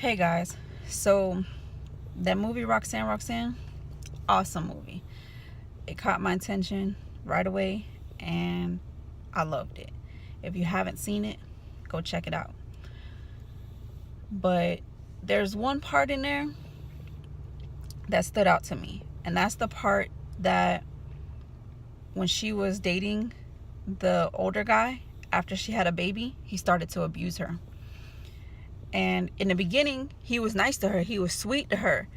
Hey guys, so that movie Roxanne Roxanne, awesome movie. It caught my attention right away and I loved it. If you haven't seen it, go check it out. But there's one part in there that stood out to me, and that's the part that when she was dating the older guy after she had a baby, he started to abuse her. And in the beginning, he was nice to her. He was sweet to her.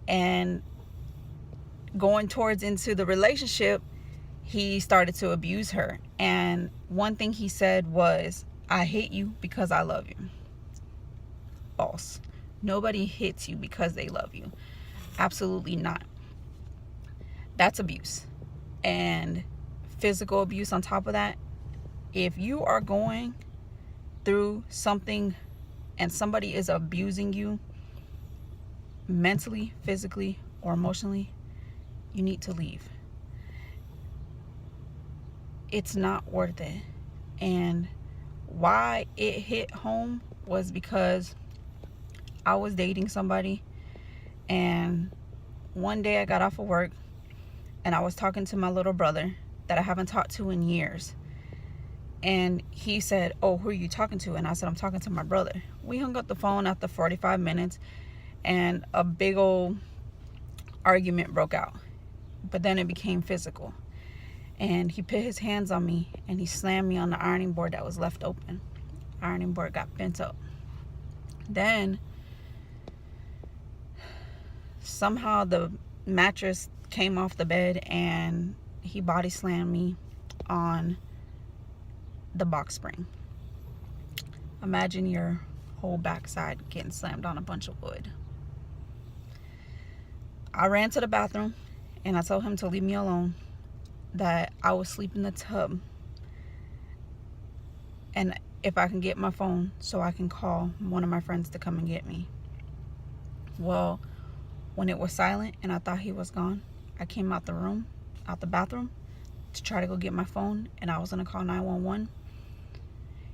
And going towards into the relationship, he started to abuse her. And one thing he said was, "I hate you because I love you." False. Nobody hits you because they love you. Absolutely not. That's abuse. And physical abuse on top of that. If you are going through something and somebody is abusing you mentally, physically, or emotionally, you need to leave. It's not worth it. And why it hit home was because I was dating somebody, and one day I got off of work and I was talking to my little brother that I haven't talked to in years. And he said, "Oh, who are you talking to?" And I said, "I'm talking to my brother." We hung up the phone after 45 minutes and a big old argument broke out. But then it became physical. And he put his hands on me and he slammed me on the ironing board that was left open. Ironing board got bent up. Then somehow the mattress came off the bed and he body slammed me on the box spring. Imagine your whole backside getting slammed on a bunch of wood. I ran to the bathroom and I told him to leave me alone, that I would sleep in the tub, and if I can get my phone so I can call one of my friends to come and get me. Well, when it was silent and I thought he was gone, I came out the bathroom to try to go get my phone, and I was gonna call 911.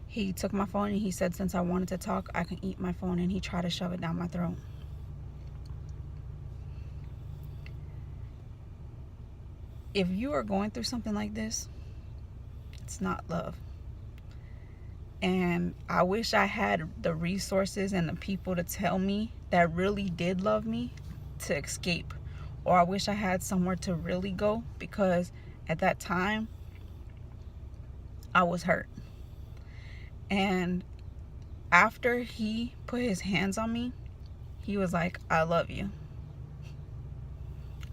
He took my phone and he said since I wanted to talk, I can eat my phone, and he tried to shove it down my throat. If you are going through something like this, it's not love. And I wish I had the resources and the people to tell me that really did love me to escape. Or I wish I had somewhere to really go, because at that time, I was hurt. And after he put his hands on me, he was like, "I love you."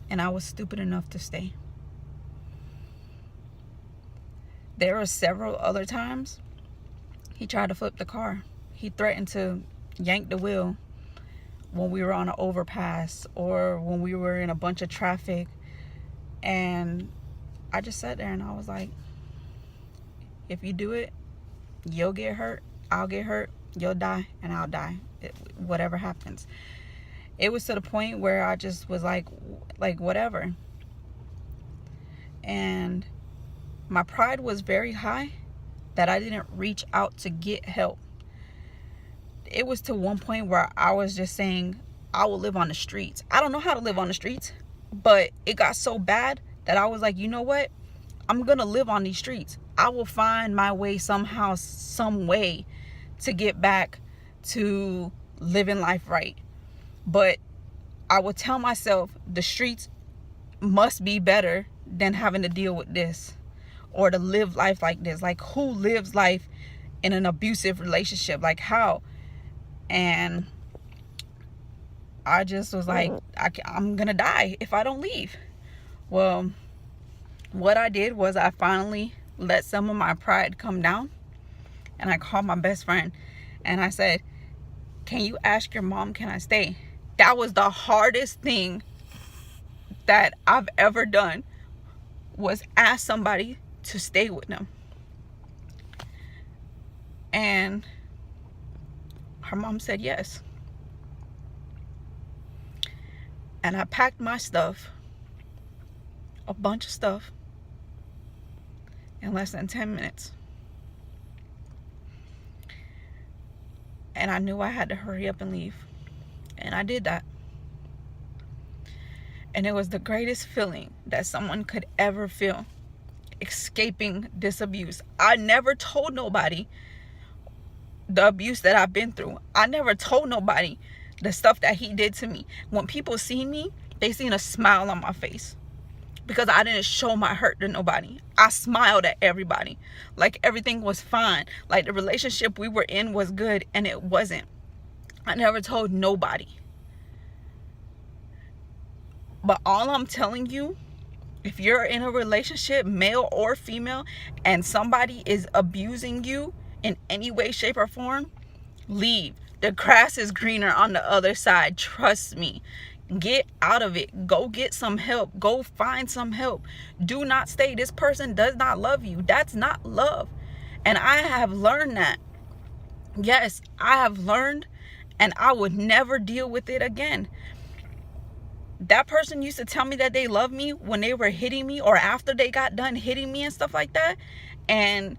And I was stupid enough to stay. There were several other times he tried to flip the car. He threatened to yank the wheel when we were on an overpass or when we were in a bunch of traffic. And I just sat there and I was like, if you do it, you'll get hurt, I'll get hurt, you'll die, and I'll die. Whatever happens. It was to the point where I just was like whatever. And my pride was very high that I didn't reach out to get help. It was to one point where I was just saying, I will live on the streets. I don't know how to live on the streets, but it got so bad that I was like, you know what? I'm going to live on these streets. I will find my way somehow, some way to get back to living life right. But I would tell myself the streets must be better than having to deal with this or to live life like this. Like, who lives life in an abusive relationship? Like, how? And I just was like, I'm going to die if I don't leave. Well, what I did was I finally let some of my pride come down, and I called my best friend and I said, "Can you ask your mom, can I stay?" That was the hardest thing that I've ever done, was ask somebody to stay with them. And her mom said yes. And I packed my stuff, a bunch of stuff, in less than 10 minutes. And I knew I had to hurry up and leave. And I did that. And it was the greatest feeling that someone could ever feel, escaping this abuse. I never told nobody the abuse that I've been through. I never told nobody the stuff that he did to me. When people see me, they seen a smile on my face because I didn't show my hurt to nobody. I smiled at everybody like everything was fine, like the relationship we were in was good, and it wasn't. I never told nobody. But all I'm telling you, if you're in a relationship, male or female, and somebody is abusing you in any way, shape, or form, leave. The grass is greener on the other side. Trust me. Get out of it. Go get some help. Go find some help. Do not stay. This person does not love you. That's not love. And I have learned that. Yes, I have learned, and I would never deal with it again. That person used to tell me that they love me when they were hitting me or after they got done hitting me and stuff like that. And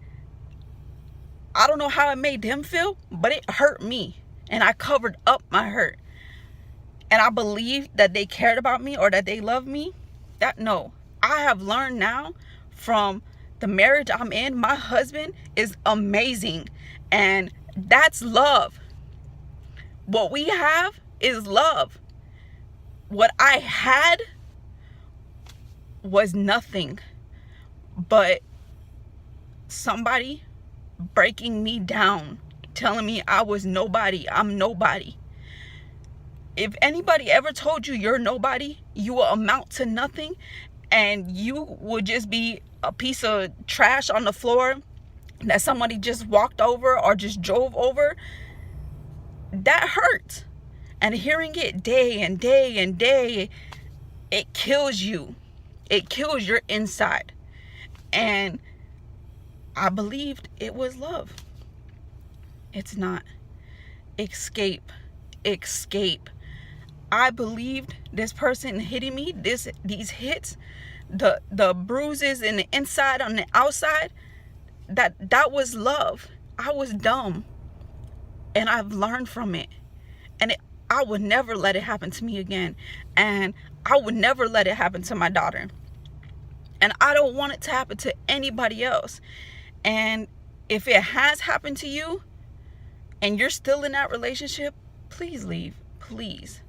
I don't know how it made them feel, but it hurt me. And I covered up my hurt. And I believed that they cared about me or that they loved me. No. I have learned now from the marriage I'm in, my husband is amazing. And that's love. What we have is love. What I had was nothing but somebody breaking me down, telling me I was nobody. I'm nobody. If anybody ever told you you're nobody, you will amount to nothing, and you will just be a piece of trash on the floor that somebody just walked over or just drove over, that hurts. And hearing it day and day and day, it kills you. It kills your inside. And I believed it was love. It's not. Escape. Escape. I believed this person hitting me, these hits, the bruises in the inside, on the outside, that was love. I was dumb. And I've learned from it. And I would never let it happen to me again. And I would never let it happen to my daughter. And I don't want it to happen to anybody else. And if it has happened to you and you're still in that relationship, please leave. Please.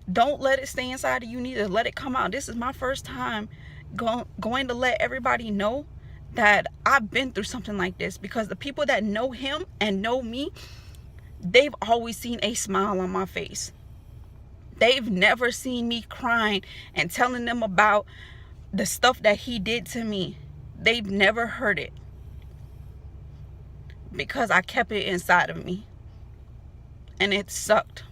Don't let it stay inside of you. Neither let it come out. This is my first time going to let everybody know that I've been through something like this, because the people that know him and know me, they've always seen a smile on my face. They've never seen me crying and telling them about the stuff that he did to me. They've never heard it because I kept it inside of me. And it sucked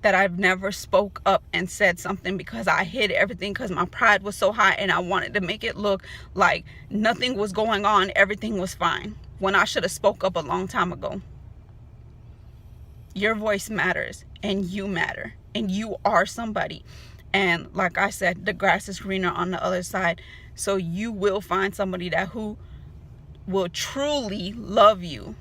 that I've never spoke up and said something, because I hid everything because my pride was so high and I wanted to make it look like nothing was going on, everything was fine, when I should have spoke up a long time ago. Your voice matters, and you matter, and you are somebody. And like I said, the grass is greener on the other side. So you will find somebody who will truly love you.